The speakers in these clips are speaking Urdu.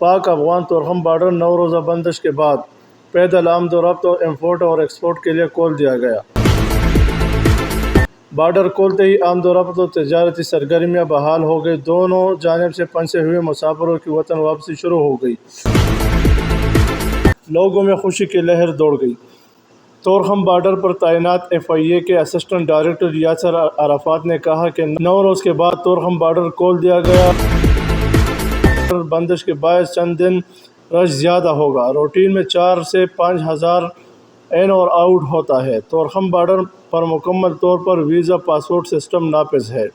پاک افغان تورخم بارڈر 9 روزہ بندش کے بعد پیدل آمد و رفت اور امپورٹ اور ایکسپورٹ کے لیے کھول دیا گیا۔ بارڈر کھولتے ہی آمد و رفت اور تجارتی سرگرمیاں بحال ہو گئی۔ دونوں جانب سے پھنسے ہوئے مسافروں کی وطن واپسی شروع ہو گئی۔ لوگوں میں خوشی کی لہر دوڑ گئی۔ تورخم بارڈر پر تعینات FIA کے اسسٹنٹ ڈائریکٹر یاسر عرفات نے کہا کہ 9 روز کے بعد تورخم بارڈر کھول دیا گیا۔ بندش کے باعث چند دن رش زیادہ ہوگا۔ روٹین میں 4 سے 5 ہزار ان اور آؤٹ ہوتا ہے۔ تورخم بارڈر پر مکمل طور پر ویزا پاسپورٹ سسٹم نافذ ہے۔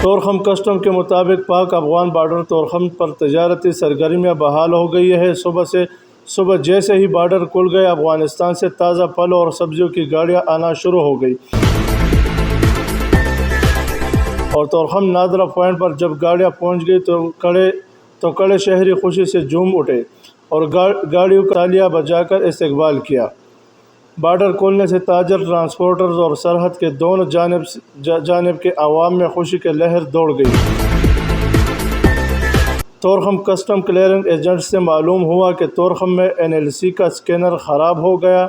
تورخم کسٹم کے مطابق پاک افغان بارڈر تورخم پر تجارتی سرگرمیاں بحال ہو گئی ہے۔ صبح جیسے ہی بارڈر کھل گئے، افغانستان سے تازہ پھل اور سبزیوں کی گاڑیاں آنا شروع ہو گئی اور تورخم نادرہ پوائنٹ پر جب گاڑیاں پہنچ گئی تو کڑے شہری خوشی سے جھوم اٹھے اور گاڑیوں کا تالیاں بجا کر استقبال کیا۔ بارڈر کھولنے سے تاجر، ٹرانسپورٹرز اور سرحد کے دونوں جانب کے عوام میں خوشی کی لہر دوڑ گئی۔ تورخم کسٹم کلیئرنگ ایجنٹ سے معلوم ہوا کہ تورخم میں NLC کا اسکینر خراب ہو گیا،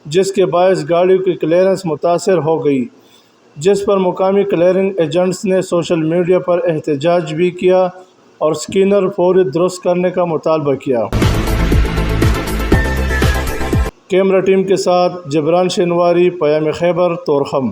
جس کے باعث گاڑیوں کی کلیئرنس متاثر ہو گئی، جس پر مقامی کلیئرنگ ایجنٹس نے سوشل میڈیا پر احتجاج بھی کیا اور اسکینر فوری درست کرنے کا مطالبہ کیا۔ کیمرہ ٹیم کے ساتھ جبران شنواری، پیام خیبر، تورخم۔